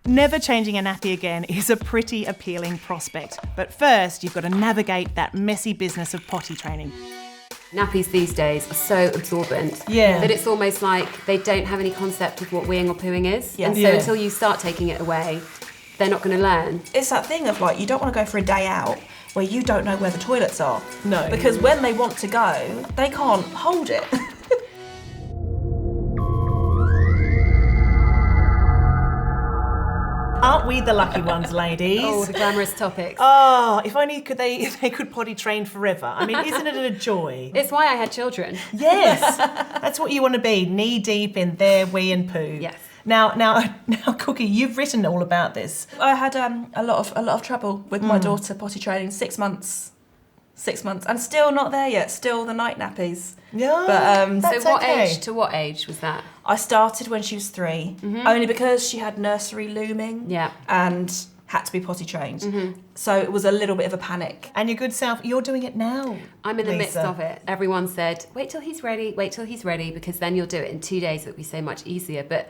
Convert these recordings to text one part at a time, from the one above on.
Never changing a nappy again is a pretty appealing prospect. But first, you've got to navigate that messy business of potty training. Nappies these days are so absorbent that it's almost like they don't have any concept of what weeing or pooing is. And so until you start taking it away, they're not going to learn. It's that thing of like, you don't want to go for a day out where you don't know where the toilets are. No. Because when they want to go, they can't hold it. Aren't we the lucky ones, ladies? Oh, the glamorous topics. Oh, if only they could potty train forever. I mean, isn't it a joy? It's why I had children. Yes, that's what you want to be, knee deep in their wee and poo. Yes. Now, Cookie, you've written all about this. I had a lot of trouble with my daughter potty training. 6 months, and still not there yet. Still the night nappies. Yeah, but that's so what okay. age to what age was that? I started when she was 3, only because she had nursery looming. Yeah. And had to be potty trained. So it was a little bit of a panic. And your good self, you're doing it now. I'm in the midst Lisa. of it. Everyone said, wait till he's ready, because then you'll do it in 2 days. It'll be so much easier. But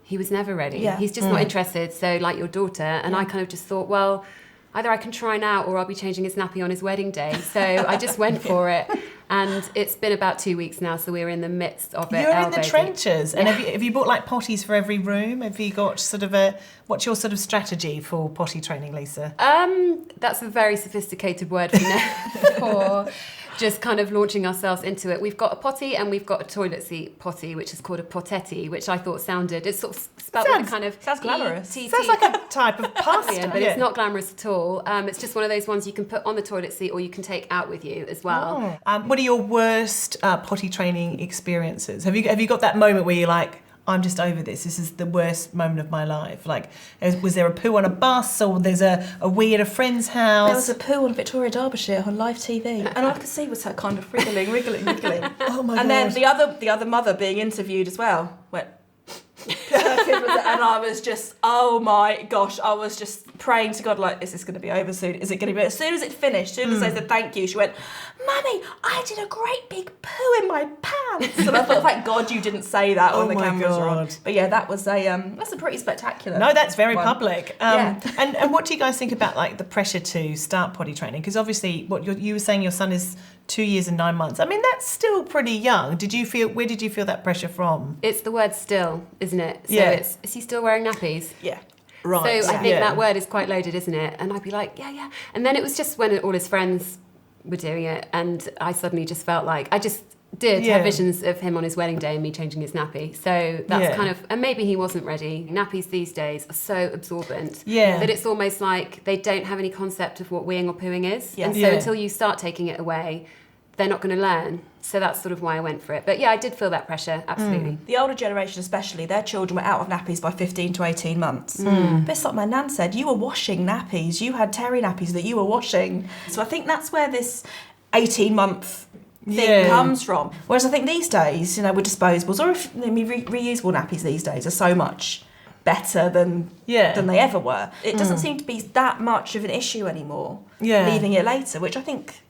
he was never ready. Yeah. He's just not interested. So like your daughter, and I kind of just thought, well, either I can try now or I'll be changing his nappy on his wedding day. So I just went for it. And it's been about 2 weeks now, so we're in the midst of it. You're in the trenches. And have you bought like potties for every room? Have you got sort of what's your sort of strategy for potty training, Lisa? That's a very sophisticated word for just kind of launching ourselves into it. We've got a potty and we've got a toilet seat potty, which is called a pottetti, which I thought it's sort of spelled with a kind of sounds glamorous. Sounds like a type of pasta. But it's not glamorous at all. It's just one of those ones you can put on the toilet seat or you can take out with you as well. What are your worst potty training experiences? Have you got that moment where you're like, I'm just over this. This is the worst moment of my life. Like, was there a poo on a bus, or there's a wee at a friend's house? There was a poo on Victoria, Derbyshire on live TV, and all I could see was her kind of wriggling. Oh my God. And then the other mother being interviewed as well went. And I was just, oh my gosh, I was just praying to God, like, is this going to be over soon? Is it going to be? As soon as it finished, as soon as they said thank you, she went, Mummy, I did a great big poo in my pants. And I thought, thank God you didn't say that when the cameras were on. But yeah, that's a pretty spectacular. No, that's very public. Yeah. And what do you guys think about like the pressure to start potty training? Because obviously, you were saying your son is 2 years and 9 months. I mean, that's still pretty young. Where did you feel that pressure from? It's the word still, isn't it? So is he still wearing nappies? Yeah. Right. So I think that word is quite loaded, isn't it? And I'd be like, yeah. And then it was just when all his friends were doing it, and I suddenly just felt like I just did have visions of him on his wedding day and me changing his nappy. So that's kind of, and maybe he wasn't ready. Nappies these days are so absorbent that it's almost like they don't have any concept of what weeing or pooing is. And so until you start taking it away, they're not going to learn. So that's sort of why I went for it. But yeah, I did feel that pressure, absolutely. The older generation especially, their children were out of nappies by 15 to 18 months. But it's like my nan said, you were washing nappies. You had terry nappies that you were washing. So I think that's where this 18-month thing comes from. Whereas I think these days, with disposables, or reusable nappies these days are so much better than they ever were. It doesn't seem to be that much of an issue anymore, leaving it later, which I think...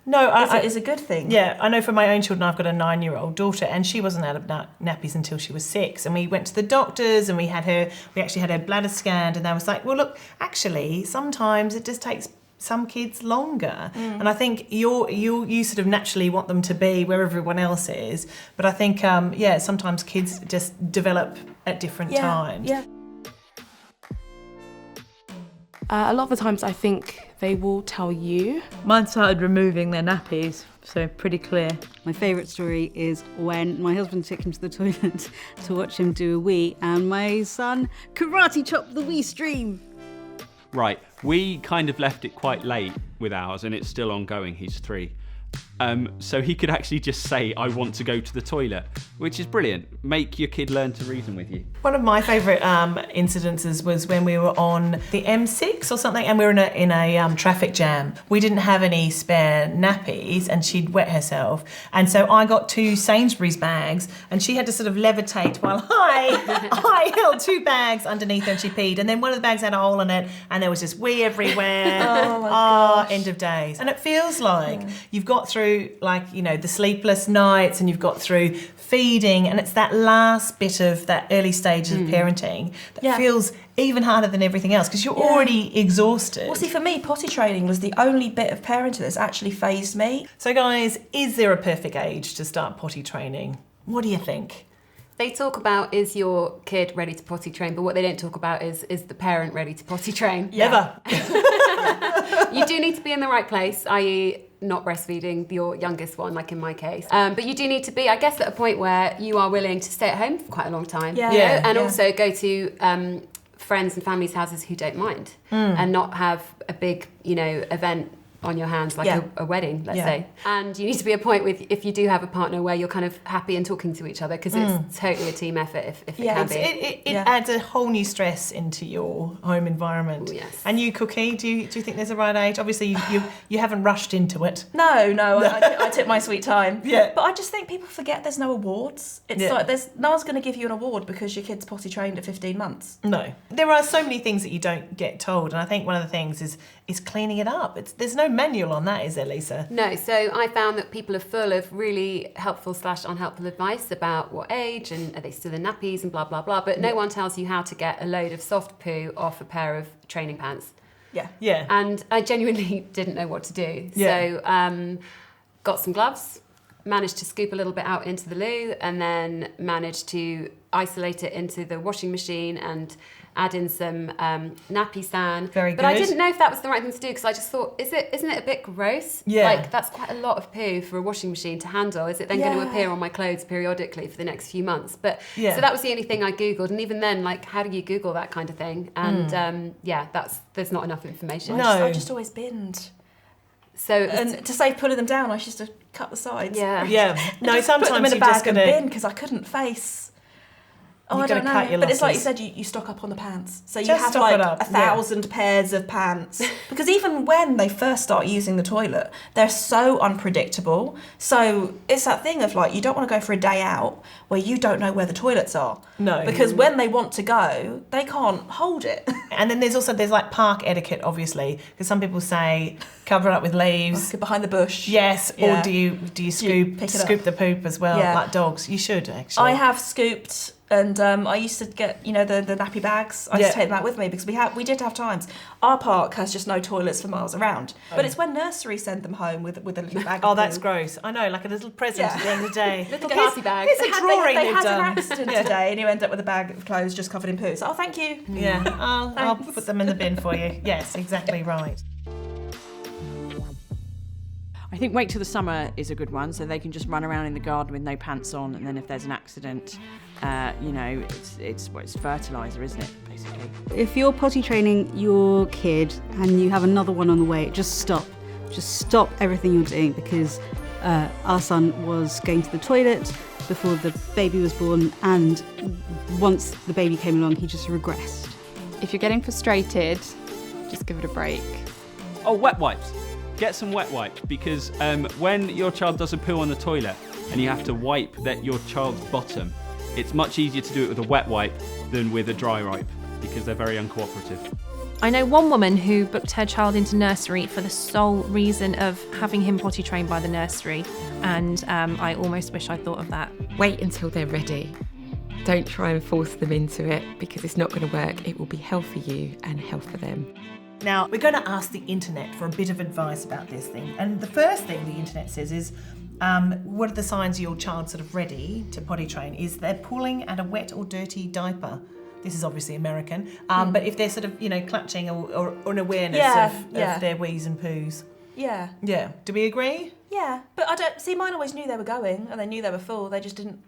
No, is a good thing. Yeah, I know for my own children, I've got a 9-year-old daughter, and she wasn't out of nappies until she was 6. And we went to the doctors, and we actually had her bladder scanned, and they was like, well, look, actually, sometimes it just takes some kids longer. And I think you sort of naturally want them to be where everyone else is, but I think sometimes kids just develop at different times. Yeah. A lot of the times I think they will tell you. Mine started removing their nappies, so pretty clear. My favourite story is when my husband took him to the toilet to watch him do a wee, and my son karate chopped the wee stream. Right, we kind of left it quite late with ours, and it's still ongoing. He's 3. So he could actually just say, I want to go to the toilet, which is brilliant. Make your kid learn to reason with you. One of my favourite incidences was when we were on the M6 or something, and we were in a traffic jam. We didn't have any spare nappies, and she'd wet herself. And so I got 2 Sainsbury's bags, and she had to sort of levitate while I held 2 bags underneath her, and she peed. And then one of the bags had a hole in it, and there was just wee everywhere. Oh my gosh. End of days. And it feels like you've got through, the sleepless nights, and you've got through feeding, and it's that last bit of that early stage of parenting that feels even harder than everything else because you're already exhausted. Well, see, for me, potty training was the only bit of parenting that's actually phased me. So guys, is there a perfect age to start potty training? What do you think? They talk about, is your kid ready to potty train? But what they don't talk about is the parent ready to potty train? Never. You do need to be in the right place, i.e. not breastfeeding your youngest one, like in my case. But you do need to be, I guess, at a point where you are willing to stay at home for quite a long time. And also go to friends and family's houses who don't mind and not have a big, event on your hands, like a wedding, let's say. And you need to be a point with, if you do have a partner, where you're kind of happy and talking to each other, because it's totally a team effort if it can be. It adds a whole new stress into your home environment. Ooh, yes. And you, Cookie, do you think there's a right age? Obviously, you haven't rushed into it. No, I took my sweet time. Yeah. But I just think people forget there's no awards. It's like no one's going to give you an award because your kid's potty trained at 15 months. No. There are so many things that you don't get told, and I think one of the things is cleaning it up. There's no manual on that, is there, Lisa? No, so I found that people are full of really helpful / unhelpful advice about what age and are they still in nappies and blah, blah, blah. But no one tells you how to get a load of soft poo off a pair of training pants. Yeah. And I genuinely didn't know what to do. Yeah. So got some gloves, managed to scoop a little bit out into the loo, and then managed to isolate it into the washing machine and add in some nappy sand. Very good. But I didn't know if that was the right thing to do, because I just thought, isn't it a bit gross? Yeah. Like, that's quite a lot of poo for a washing machine to handle. Is it then going to appear on my clothes periodically for the next few months? But so that was the only thing I Googled. And even then, like, how do you Google that kind of thing? And there's not enough information. I just always binned. So And to save pulling them down, I used to cut the sides. Yeah. No, sometimes put them in a you're bag just and going bin to... because I couldn't face. Oh, You're I don't gonna know. cut your But it's like you losses. said, you stock up on the pants. So you Just have stock like it up, 1,000 pairs of pants. Because even when they first start using the toilet, they're so unpredictable. So it's that thing of like, you don't want to go for a day out where you don't know where the toilets are. No. Because when they want to go, they can't hold it. And then there's like park etiquette, obviously, because some people say cover it up with leaves. Get behind the bush. Yes, Yeah. or do you scoop pick it scoop up? the poop as well, Yeah. like dogs? You should, actually. I have scooped, and I used to get, the nappy bags. I used to take them out with me because we did have times. Our park has just no toilets for miles around. But it's when nursery send them home with a little bag. Oh, of that's poo. gross. I know, like a little present at the end of the day. little party bag. Here's a drawing They they've had done. an accident today, and you end up with a bag of clothes just covered in poo. So, thank you. Yeah, I'll put them in the bin for you. Yes, exactly right. I think wait till the summer is a good one, so they can just run around in the garden with no pants on, and then if there's an accident, it's fertiliser, isn't it, basically? If you're potty training your kid and you have another one on the way, just stop. Just stop everything you're doing, because our son was going to the toilet before the baby was born, and once the baby came along, he just regressed. If you're getting frustrated, just give it a break. Oh, wet wipes. Get some wet wipes, because when your child does a poo on the toilet and you have to wipe your child's bottom, it's much easier to do it with a wet wipe than with a dry wipe, because they're very uncooperative. I know one woman who booked her child into nursery for the sole reason of having him potty trained by the nursery, and I almost wish I'd thought of that. Wait until they're ready. Don't try and force them into it, because it's not going to work. It will be hell for you and hell for them. Now, we're going to ask the internet for a bit of advice about this thing. And the first thing the internet says is, what are the signs your child's sort of ready to potty train? Is they're pulling at a wet or dirty diaper. This is obviously American. But if they're sort of, clutching or an awareness of their wees and poos. Yeah. Yeah. Do we agree? Yeah. But I don't... See, mine always knew they were going, and they knew they were full. They just didn't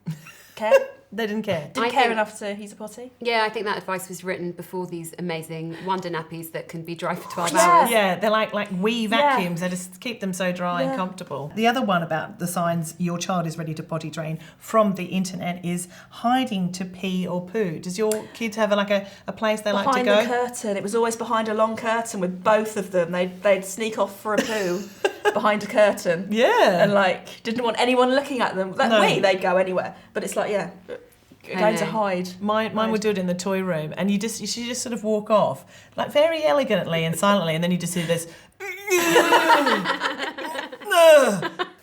care. They didn't care. Didn't care enough to use a potty. Yeah, I think that advice was written before these amazing wonder nappies that can be dry for 12 Yeah. hours. Yeah, they're like wee vacuums. They just keep them so dry and comfortable. The other one about the signs your child is ready to potty train from the internet is hiding to pee or poo. Does your kids have a place they like to go? Behind the curtain. It was always behind a long curtain with both of them. They'd sneak off for a poo behind a curtain. Yeah. And didn't want anyone looking at them. They'd go anywhere. But it's going to hide. Mine would do it in the toy room, and you should just sort of walk off, very elegantly and silently, and then you just hear this.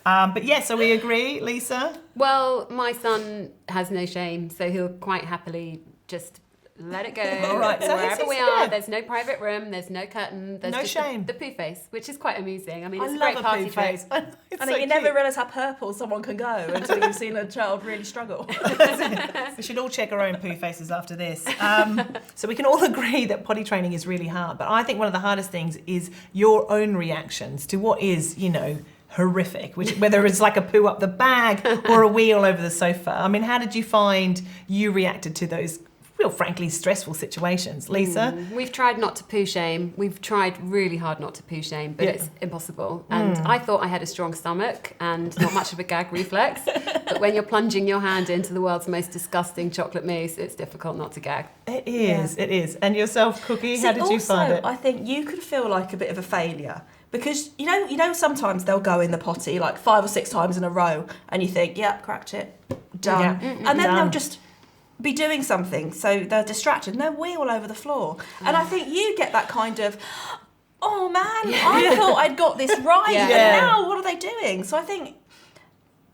But yeah, so we agree, Lisa? Well, my son has no shame, so he'll quite happily just let it go. All right, so wherever we are, there's no private room, there's no curtain, there's No just shame. the poo face, which is quite amusing. I mean, it's I a great love party poo trick. face. I I think you never realise how purple someone can go until you've seen a child really struggle. We should all check our own poo faces after this. So we can all agree that potty training is really hard, but I think one of the hardest things is your own reactions to what is, horrific, whether it's like a poo up the bag or a wee all over the sofa. I mean, how did you find you reacted to those real, frankly, stressful situations? Lisa? We've tried not to poo shame. We've tried really hard not to poo shame, but it's impossible. And I thought I had a strong stomach and not much of a gag reflex. But when you're plunging your hand into the world's most disgusting chocolate mousse, it's difficult not to gag. It is. And yourself, Cookie, how did you find it? I think you could feel like a bit of a failure. Because, you know, sometimes they'll go in the potty like 5 or 6 times in a row and you think, yep, cracked it, done. Yeah, and then done. they'll just be doing something, so they're distracted and they'll wee all over the floor. And I think you get that kind of, oh man, I thought I'd got this right, and now what are they doing? So I think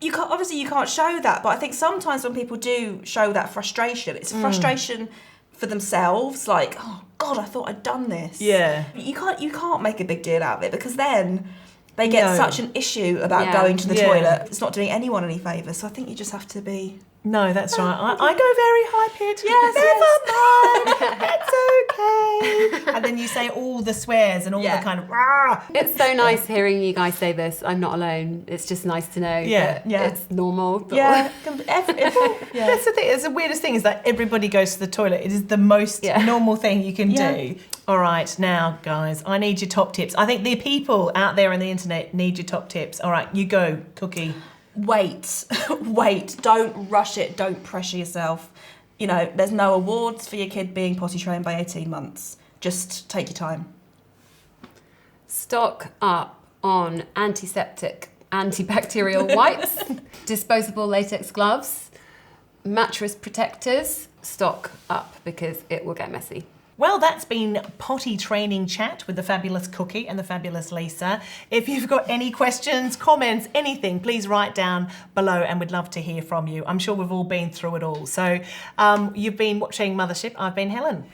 you can't show that, but I think sometimes when people do show that frustration, it's frustration for themselves, like, oh God, I thought I'd done this. Yeah. You can't make a big deal out of it, because then they get such an issue about going to the toilet. It's not doing anyone any favours. So I think you just have to be. No, that's right. I go very high pitched. Never mind. It's okay. And then you say all the swears and all the kind of. Rah. It's so nice hearing you guys say this. I'm not alone. It's just nice to know that it's normal. But That's the thing. It's the weirdest thing is that everybody goes to the toilet. It is the most normal thing you can do. All right, now, guys, I need your top tips. I think the people out there on the internet need your top tips. All right, you go, Cookie. Wait. Don't rush it. Don't pressure yourself. There's no awards for your kid being potty trained by 18 months. Just take your time. Stock up on antiseptic, antibacterial wipes, disposable latex gloves, mattress protectors. Stock up because it will get messy. Well, that's been Potty Training Chat with the fabulous Cookie and the fabulous Lisa. If you've got any questions, comments, anything, please write down below and we'd love to hear from you. I'm sure we've all been through it all. So you've been watching Mothership. I've been Helen.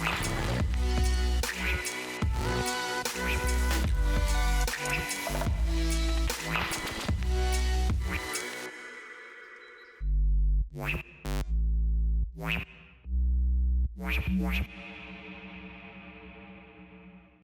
Wow.